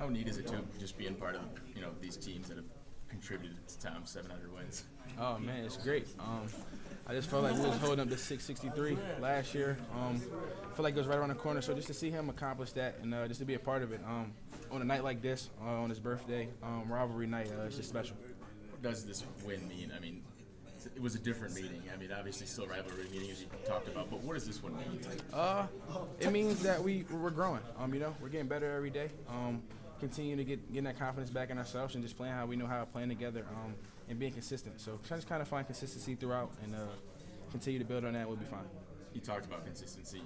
How neat is it to just being part of these teams that have contributed to Tom's 700 wins? Oh man, it's great. I just felt like we was holding up to 663 last year. I feel like it was right around the corner. So just to see him accomplish that and just to be a part of it on a night like this, on his birthday, rivalry night, it's just special. What does this win mean? I mean, it was a different meeting. I mean, obviously still rivalry meeting as you talked about, but what does this one mean? It means that we're growing. We're getting better every day. Continue to getting that confidence back in ourselves and just playing how we know how, playing together and being consistent. So just kind of find consistency throughout and continue to build on that. We'll be fine. You talked about consistency.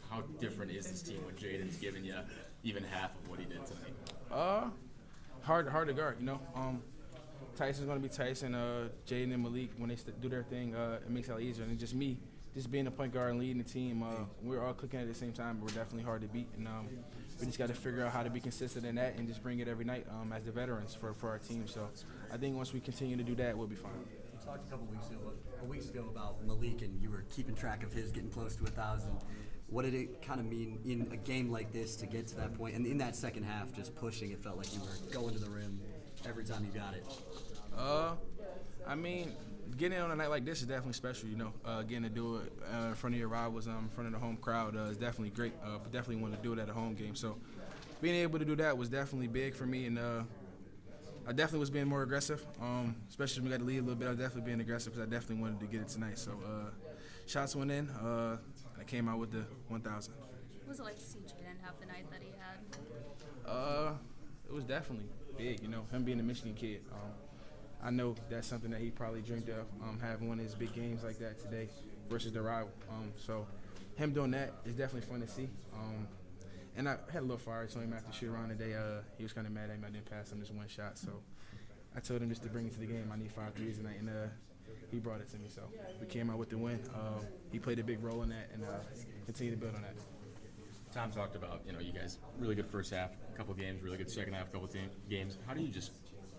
How different is this team when Jaden's giving you even half of what he did tonight? Hard to guard. Tyson's going to be Tyson. Jaden and Malik, when they do their thing, it makes it a lot easier. And just me, just being a point guard and leading the team, we're all clicking at the same time, but we're definitely hard to beat. And we just got to figure out how to be consistent in that and just bring it every night as the veterans for our team. So I think once we continue to do that, we'll be fine. You talked a couple weeks ago about Malik, and you were keeping track of his getting close to 1,000. What did it kind of mean in a game like this to get to that point? And in that second half, just pushing, it felt like you were going to the rim every time you got it. Getting on a night like this is definitely special, Getting to do it in front of your rivals, in front of the home crowd is definitely great. But definitely want to do it at a home game. So being able to do that was definitely big for me, and I definitely was being more aggressive, especially when we got to lead a little bit. I was definitely being aggressive because I definitely wanted to get it tonight. So shots went in. I came out with the 1,000. What was it like to see Jaden have the night that he had? It was definitely big, him being a Michigan kid. I know that's something that he probably dreamed of, having one of his big games like that today versus the rival. So him doing that is definitely fun to see. And I had a little fire to him after shoot around today. He was kind of mad at me. I didn't pass him just one shot. So I told him just to bring it to the game. I need 5 threes tonight, and he brought it to me. So we came out with the win. He played a big role in that, and continue to build on that. Tom talked about, you guys really good first half, couple games, really good second half, couple games. How do you just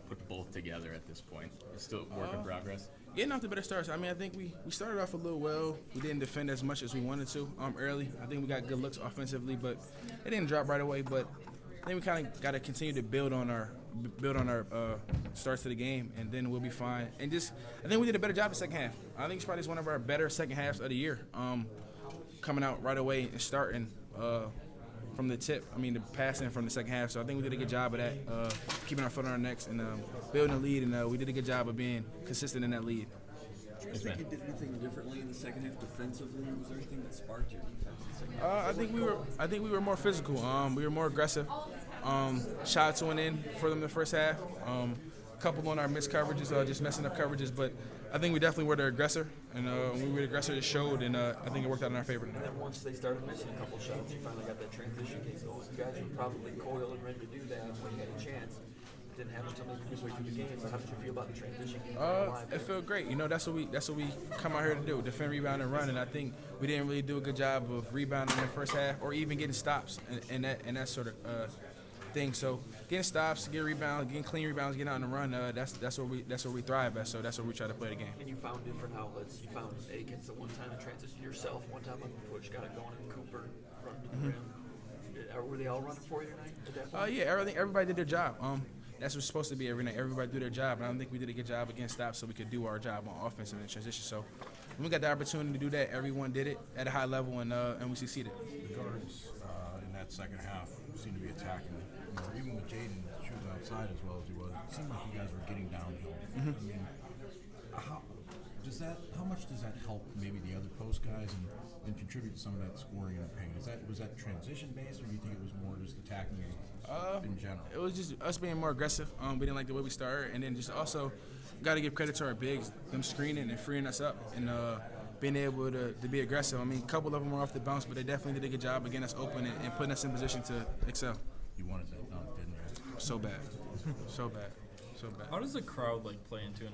put both together at this point? It's still work in progress. Getting off the better starts. I think we started off a little well. We didn't defend as much as we wanted to early. I think we got good looks offensively, but it didn't drop right away. But I think we kind of got to continue to build on our starts to the game, and then we'll be fine. And I think we did a better job the second half. I think it's probably one of our better second halves of the year, coming out right away and starting from the tip. The passing from the second half. So I think we did a good job of that, keeping our foot on our necks and building a lead. And we did a good job of being consistent in that lead. Do you think you did anything differently in the second half defensively? Was there anything that sparked your defense in the second half? I think we were more physical. We were more aggressive. Shots went in for them the first half. A couple on our missed coverages, just messing up coverages. But I think we definitely were the aggressor, and when we were the aggressor, it showed, and I think it worked out in our favor. And then once they started missing a couple shots, you finally got that transition game going. You guys were probably coiled and ready to do that when you had a chance. Didn't have until maybe midway through the game. But how did you feel about the transition game? It felt great. That's what we come out here to do: defend, rebound, and run. And I think we didn't really do a good job of rebounding in the first half, or even getting stops and that sort of thing. So getting stops, getting rebounds, getting clean rebounds, getting out on the run. That's where we thrive at. So that's where we try to play the game. And you found different outlets. You found Akins at one time to transition yourself. One time on the push, got it going, and Cooper running to the rim. Were they all running for you tonight at that point? Yeah, everybody did their job. That's what's supposed to be every night. Everybody do their job, and I don't think we did a good job against stops, so we could do our job on offense and in transition. So when we got the opportunity to do that, everyone did it at a high level, and we succeeded. The guards in that second half seemed to be attacking. Even with Jaden shooting outside as well as he was, it seemed like you guys were getting downhill. How much does that help maybe the other post guys and contribute to some of that scoring and pain? Was that transition based, or do you think it was more just attacking in general? It was just us being more aggressive. We didn't like the way we started, and then just also got to give credit to our bigs, them screening and freeing us up, and being able to be aggressive. A couple of them were off the bounce, but they definitely did a good job of getting us open and putting us in position to excel. You wanted that dunk, didn't you? So bad. So bad. How does the crowd play into it?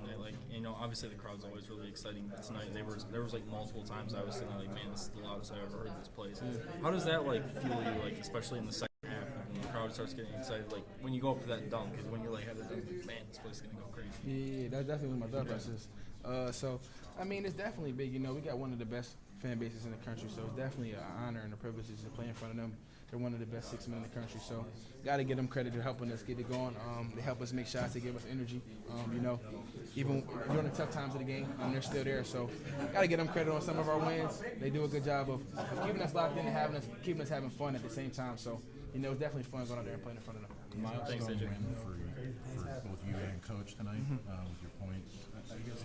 Obviously the crowd's always really exciting. But tonight there was multiple times I was sitting there man, this is the loudest I've ever heard this place. How does that fuel you, especially in the second half when the crowd starts getting excited? When you go up for that dunk, because when you have that dunk, man, this place is gonna go crazy. Yeah, that definitely was my thought process. It's definitely big. We got one of the best fan bases in the country, so it's definitely an honor and a privilege to play in front of them. They're one of the best 6 men in the country. So got to give them credit for helping us get it going. They help us make shots. They give us energy. Even during the tough times of the game, they're still there. So got to give them credit on some of our wins. They do a good job of keeping us locked in and keeping us having fun at the same time. So, it's definitely fun going out there and playing in front of them. Milestone win for both you and Coach tonight with your points. I guess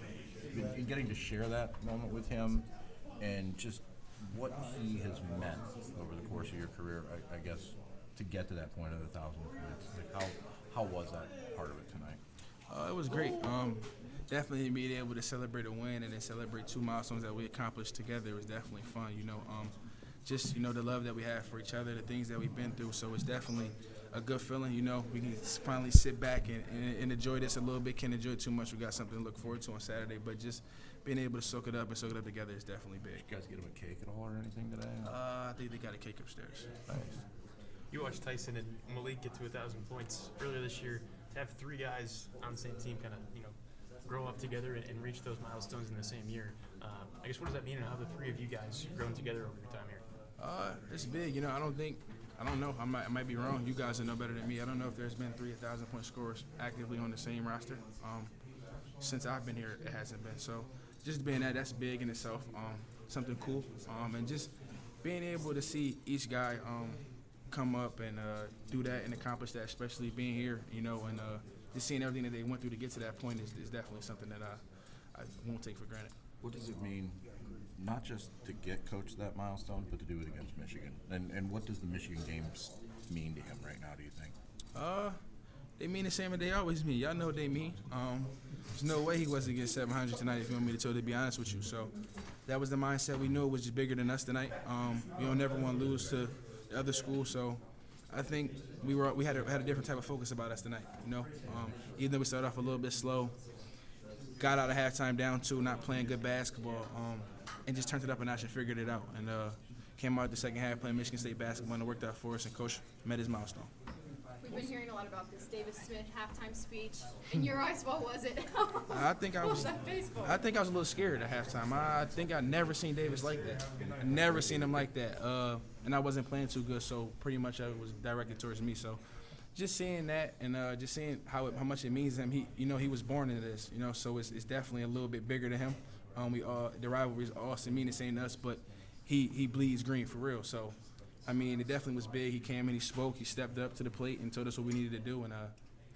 in getting to share that moment with him and just what he has meant over the course of your career, I guess, to get to that point of 1,000 points. Like how was that part of it tonight? It was great. Definitely being able to celebrate a win and then celebrate 2 milestones that we accomplished together was definitely fun. Just the love that we have for each other, the things that we've been through. So it's definitely a good feeling. We can finally sit back and enjoy this a little bit. Can't enjoy it too much. We got something to look forward to on Saturday, but just being able to soak it up together is definitely big. Did you guys get him a cake at all or anything today? I think they got a cake upstairs. Nice. You watched Tyson and Malik get to 1,000 points earlier this year. To have 3 guys on the same team kind of, grow up together and reach those milestones in the same year. I guess what does that mean and how have the 3 of you guys grown together over your time here? It's big. I don't know. I might be wrong. You guys will know better than me. I don't know if there's been 3 1,000-point scorers actively on the same roster. Since I've been here, it hasn't been. So just being that's big in itself. Something cool. And just being able to see each guy come up and do that and accomplish that, especially being here, and just seeing everything that they went through to get to that point is definitely something that I won't take for granted. What does it mean, not just to get Coach that milestone, but to do it against Michigan? And what does the Michigan games mean to him right now, do you think? They mean the same as they always mean. Y'all know what they mean. There's no way he wasn't getting 700 tonight if you want me to be honest with you. So that was the mindset. We knew it was just bigger than us tonight. We don't never want to lose to the other school. So I think we had a different type of focus about us tonight. Even though we started off a little bit slow, got out of halftime down 2, not playing good basketball, and just turned it up a notch and figured it out. And came out the second half playing Michigan State basketball and it worked out for us. And Coach met his milestone. We've been hearing a lot about this Davis Smith halftime speech. In your eyes, what was it? I think I What was that face for? a little scared at halftime. I think I never seen Davis like that. I never seen him like that. And I wasn't playing too good, so pretty much it was directed towards me. So just seeing that and just seeing how much it means to him. He was born into this. So it's definitely a little bit bigger to him. The rivalry is awesome, mean the same to us, but he bleeds green for real. So. It definitely was big. He came and he spoke. He stepped up to the plate and told us what we needed to do, and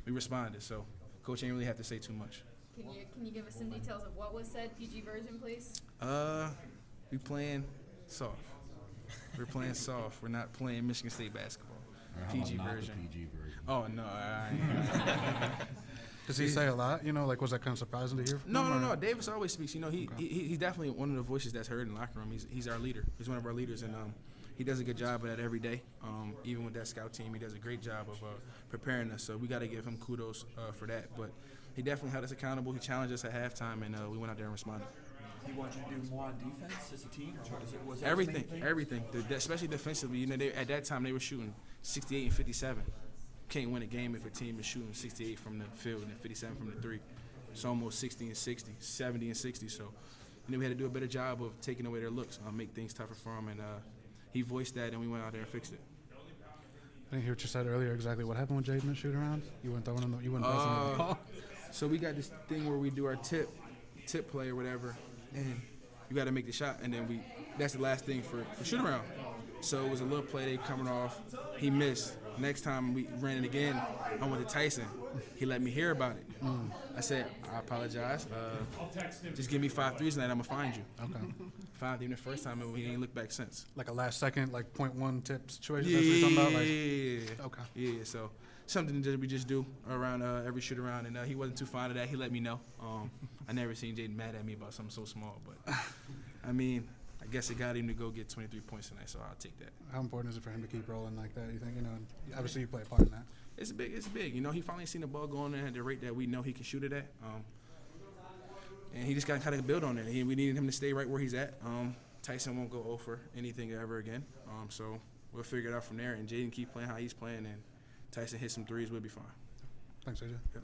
we responded. So, Coach ain't really have to say too much. Can you give us some details of what was said? PG version, please. We playing soft. We're playing soft. We're not playing Michigan State basketball. PG version. PG version. Oh no, I ain't. Does he say a lot? Was that kind of surprising to hear from No, him? no. Davis always speaks. He's definitely one of the voices that's heard in the locker room. He's our leader. He's one of our leaders, and he does a good job of that every day. Even with that scout team, he does a great job of preparing us. So we got to give him kudos for that. But he definitely held us accountable. He challenged us at halftime, and we went out there and responded. He wants you to do more on defense as a team, or was that Everything, the main thing? everything. Especially defensively. At that time they were shooting 68 and 57. Can't win a game if a team is shooting 68 from the field and 57 from the 3. It's almost 60 and 60, 70 and 60. So we had to do a better job of taking away their looks, make things tougher for them, and he voiced that, and we went out there and fixed it. I didn't hear what you said earlier. Exactly what happened with Jaden and shoot around? You weren't throwing him. You weren't passing him the ball. So we got this thing where we do our tip play or whatever, and you got to make the shot, and then that's the last thing for shoot around. So it was a little play they coming off. He missed. Next time we ran it again, I went to Tyson. He let me hear about it. I said, I apologize. Just give me 5 threes tonight, I'm going to find you. Okay. Found him the first time, and we ain't looked back since. Like a last second, like .1 tip situation? That's what you're talking about? Yeah. Okay. Yeah, so something that we just do around every shoot around, and he wasn't too fond of that. He let me know. I never seen Jaden mad at me about something so small, but I guess it got him to go get 23 points tonight, so I'll take that. How important is it for him to keep rolling like that? You think, obviously you play a part in that. It's big. It's big. He finally seen the ball going there at the rate that we know he can shoot it at. And he just got to kind of build on it. We needed him to stay right where he's at. Tyson won't go over anything ever again. So we'll figure it out from there. And Jaden keep playing how he's playing, and Tyson hit some threes, we'll be fine. Thanks, AJ. Yep.